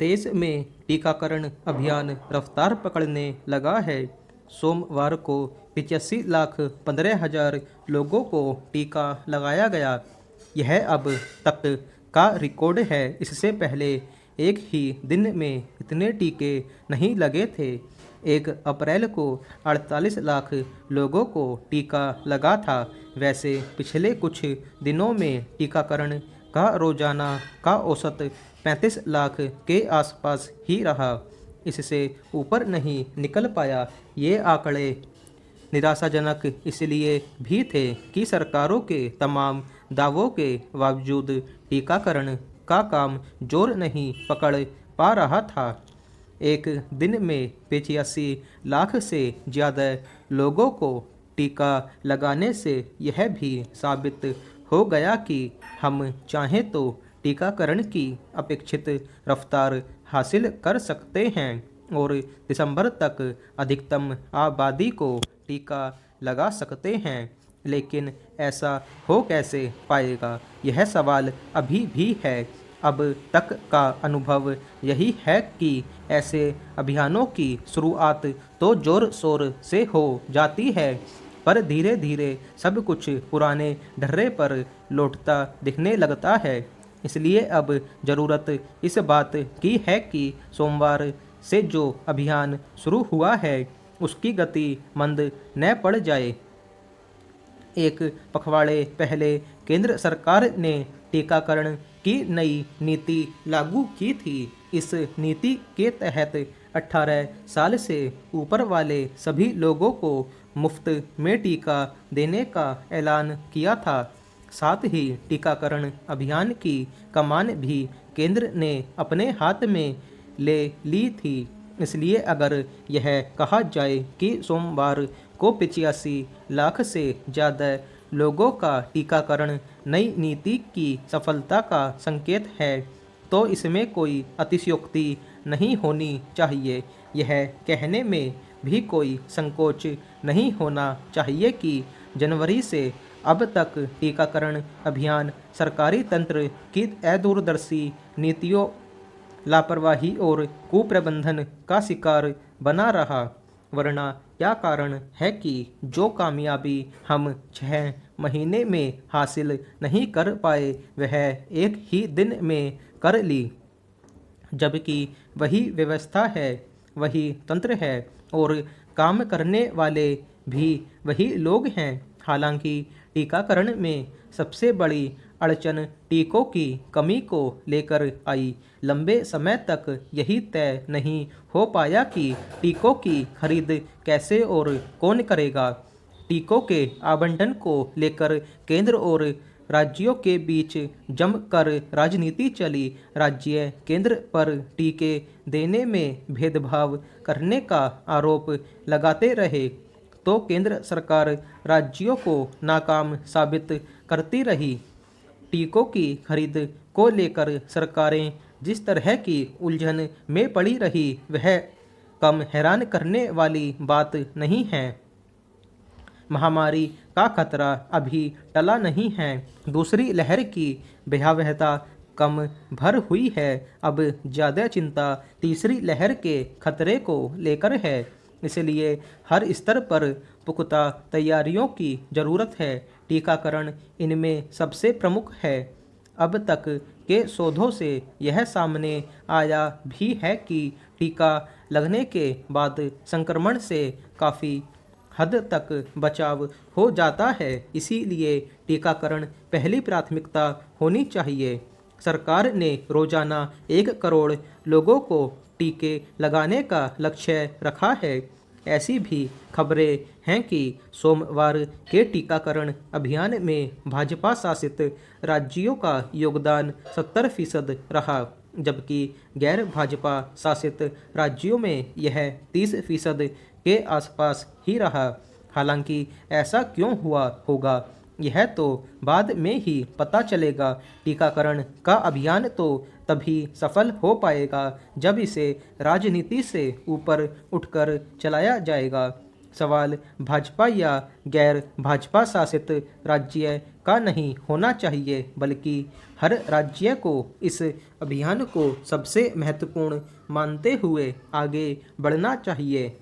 देश में टीकाकरण अभियान रफ्तार पकड़ने लगा है। सोमवार को 85,15,000 लोगों को टीका लगाया गया। यह अब तक का रिकॉर्ड है। इससे पहले एक ही दिन में इतने टीके नहीं लगे थे। 1 अप्रैल को 48 लाख लोगों को टीका लगा था। वैसे पिछले कुछ दिनों में टीकाकरण का रोजाना का औसत 35 लाख के आसपास ही रहा। इससे ऊपर नहीं निकल पाया। ये आंकड़े निराशाजनक इसलिए भी थे कि सरकारों के तमाम दावों के बावजूद टीकाकरण का काम जोर नहीं पकड़ पा रहा था। एक दिन में 85 लाख से ज़्यादा लोगों को टीका लगाने से यह भी साबित हो गया कि हम चाहें तो टीकाकरण की अपेक्षित रफ्तार हासिल कर सकते हैं और दिसंबर तक अधिकतम आबादी को टीका लगा सकते हैं। लेकिन ऐसा हो कैसे पाएगा, यह सवाल अभी भी है। अब तक का अनुभव यही है कि ऐसे अभियानों की शुरुआत तो ज़ोर शोर से हो जाती है, पर धीरे धीरे सब कुछ पुराने ढर्रे पर लौटता दिखने लगता है। इसलिए अब ज़रूरत इस बात की है कि सोमवार से जो अभियान शुरू हुआ है उसकी गति मंद न पड़ जाए। एक पखवाड़े पहले केंद्र सरकार ने टीकाकरण की नई नीति लागू की थी। इस नीति के तहत 18 साल से ऊपर वाले सभी लोगों को मुफ्त में टीका देने का ऐलान किया था। साथ ही टीकाकरण अभियान की कमान भी केंद्र ने अपने हाथ में ले ली थी। इसलिए अगर यह कहा जाए कि सोमवार को 85 लाख से ज़्यादा लोगों का टीकाकरण नई नीति की सफलता का संकेत है, तो इसमें कोई अतिशयोक्ति नहीं होनी चाहिए। यह कहने में भी कोई संकोच नहीं होना चाहिए कि जनवरी से अब तक टीकाकरण अभियान सरकारी तंत्र की अदूरदर्शी नीतियों, लापरवाही और कुप्रबंधन का शिकार बना रहा। वरना क्या कारण है कि जो कामयाबी हम 6 महीने में हासिल नहीं कर पाए वह एक ही दिन में कर ली, जबकि वही व्यवस्था है, वही तंत्र है और काम करने वाले भी वही लोग हैं। हालांकि टीकाकरण में सबसे बड़ी अड़चन टीकों की कमी को लेकर आई। लंबे समय तक यही तय नहीं हो पाया कि टीकों की खरीद कैसे और कौन करेगा। टीकों के आवंटन को लेकर केंद्र और राज्यों के बीच जमकर राजनीति चली। राज्य केंद्र पर टीके देने में भेदभाव करने का आरोप लगाते रहे, तो केंद्र सरकार राज्यों को नाकाम साबित करती रही। टीकों की खरीद को लेकर सरकारें जिस तरह की उलझन में पड़ी रही वह कम हैरान करने वाली बात नहीं है। महामारी का खतरा अभी टला नहीं है। दूसरी लहर की भयावहता कम भर हुई है। अब ज़्यादा चिंता तीसरी लहर के खतरे को लेकर है। इसलिए हर स्तर पर पुख्ता तैयारियों की ज़रूरत है। टीकाकरण इनमें सबसे प्रमुख है। अब तक के शोधों से यह सामने आया भी है कि टीका लगने के बाद संक्रमण से काफ़ी हद तक बचाव हो जाता है। इसीलिए टीकाकरण पहली प्राथमिकता होनी चाहिए। सरकार ने रोजाना 1 करोड़ लोगों को टीके लगाने का लक्ष्य रखा है। ऐसी भी खबरें हैं कि सोमवार के टीकाकरण अभियान में भाजपा शासित राज्यों का योगदान 70% रहा, जबकि गैर भाजपा शासित राज्यों में यह 30% के आसपास ही रहा। हालांकि ऐसा क्यों हुआ होगा यह तो बाद में ही पता चलेगा। टीकाकरण का अभियान तो तभी सफल हो पाएगा जब इसे राजनीति से ऊपर उठकर चलाया जाएगा। सवाल भाजपा या गैर भाजपा शासित राज्य का नहीं होना चाहिए, बल्कि हर राज्य को इस अभियान को सबसे महत्वपूर्ण मानते हुए आगे बढ़ना चाहिए।